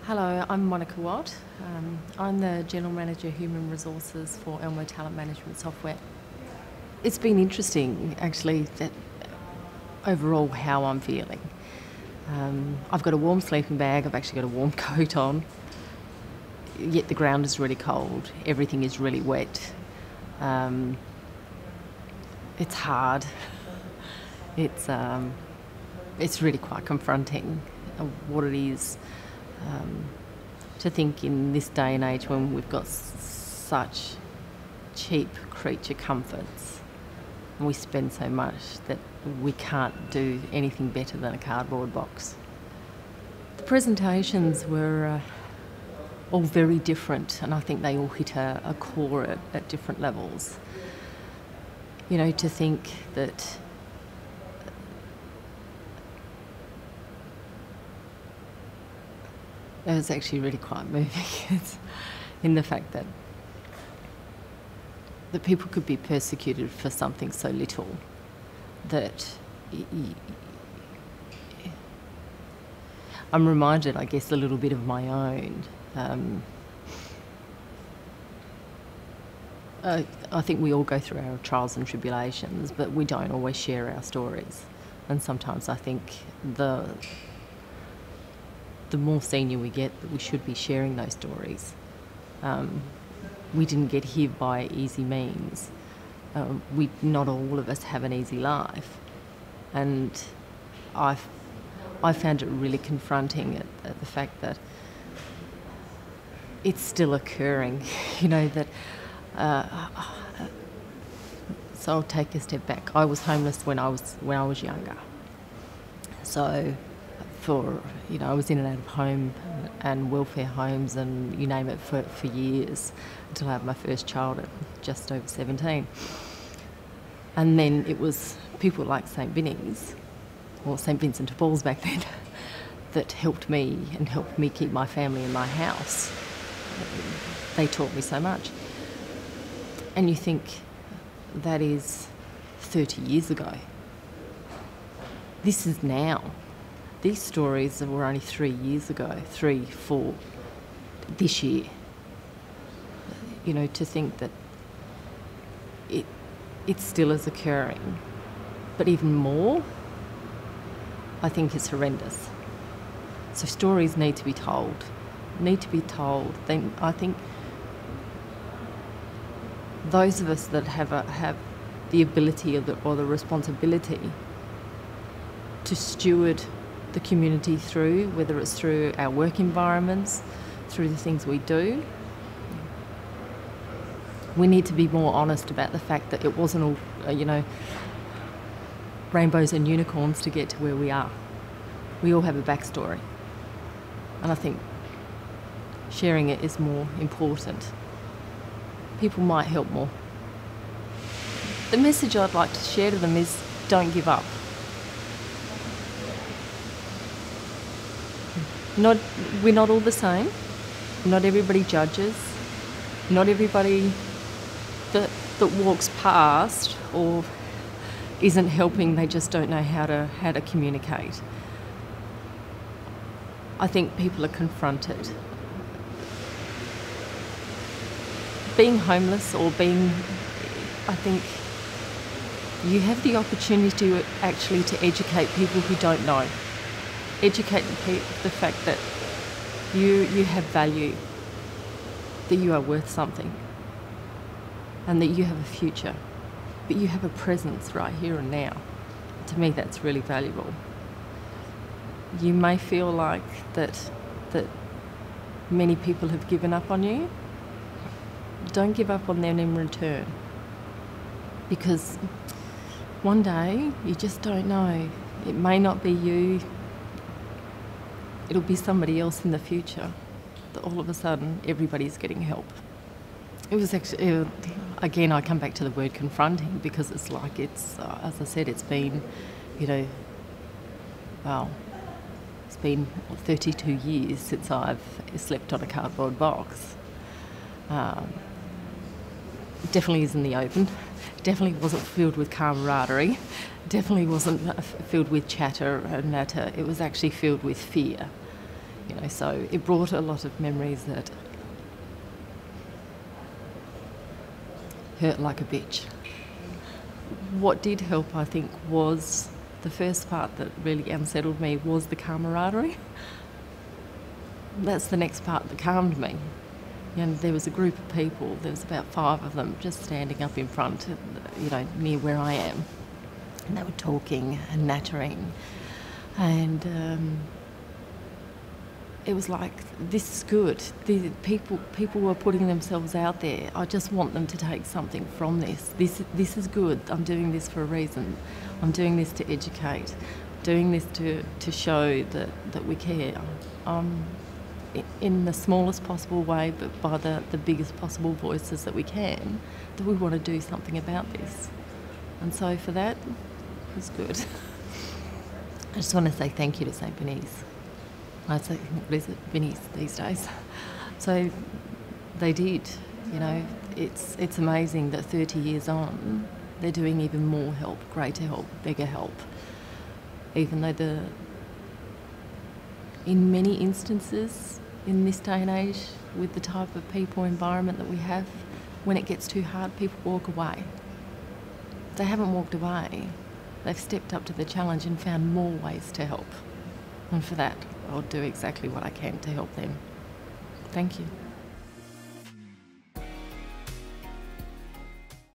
Hello, I'm Monica Watt. I'm the General Manager Human Resources for Elmo Talent Management Software. It's been interesting, actually, that overall how I'm feeling. I've got a warm sleeping bag, I've actually got a warm coat on, yet the ground is really cold, everything is really wet. It's hard. It's really quite confronting what it is. To think in this day and age when we've got such cheap creature comforts and we spend so much that we can't do anything better than a cardboard box. The presentations were all very different, and I think they all hit a core at different levels. You know, to think that it was actually really quite moving in the fact that people could be persecuted for something so little that I'm reminded, I guess, a little bit of my own. I think we all go through our trials and tribulations, but we don't always share our stories. And sometimes I think the more senior we get, that we should be sharing those stories. We didn't get here by easy means. Not all of us have an easy life. And I found it really confronting at the fact that it's still occurring, you know, that... so I'll take a step back. I was homeless when I was younger. So I was in and out of home and welfare homes and you name it for years until I had my first child at just over 17. And then it was people like St. Vinnies, or St. Vincent de Paul's back then, that helped me keep my family in my house. They taught me so much. And you think that is 30 years ago. This is now. These stories were only 3 years ago, 3, 4, this year. You know, to think that it still is occurring. But even more, I think is horrendous. So stories need to be told. Then I think those of us that have the ability or the responsibility to steward the community through, whether it's through our work environments, through the things we do, we need to be more honest about the fact that it wasn't all, rainbows and unicorns to get to where we are. We all have a backstory. And I think sharing it is more important. People might help more. The message I'd like to share to them is don't give up. We're not all the same. Not everybody judges. Not everybody that walks past or isn't helping, they just don't know how to communicate. I think people are confronted. Being homeless or I think you have the opportunity to educate people who don't know. Educate the fact that you have value, that you are worth something, and that you have a future, but you have a presence right here and now. To me, that's really valuable. You may feel like that many people have given up on you. Don't give up on them in return, because one day you just don't know. It may not be you. It'll be somebody else in the future that all of a sudden everybody's getting help. It was actually, again, I come back to the word confronting, because it's like as I said, it's been, it's been 32 years since I've slept on a cardboard box. Definitely isn't the open. Definitely wasn't filled with camaraderie. Definitely wasn't filled with chatter and natter. It was actually filled with fear. So it brought a lot of memories that hurt like a bitch. What did help, I think, was the first part that really unsettled me was the camaraderie. That's the next part that calmed me. There was a group of people, there was about 5 of them, just standing up in front, near where I am. And they were talking and nattering. And it was like, this is good. The people were putting themselves out there. I just want them to take something from this. This is good. I'm doing this for a reason. I'm doing this to educate. Doing this to show that we care. In the smallest possible way, but by the biggest possible voices that we can, that we want to do something about this. And so for that, it was good. I just want to say thank you to St. Vinnies. I say, what is it, Vinnies these days? So they did, it's amazing that 30 years on, they're doing even more help, greater help, bigger help. Even though in many instances, in this day and age, with the type of people environment that we have, when it gets too hard, people walk away. They haven't walked away. They've stepped up to the challenge and found more ways to help. And for that, I'll do exactly what I can to help them. Thank you.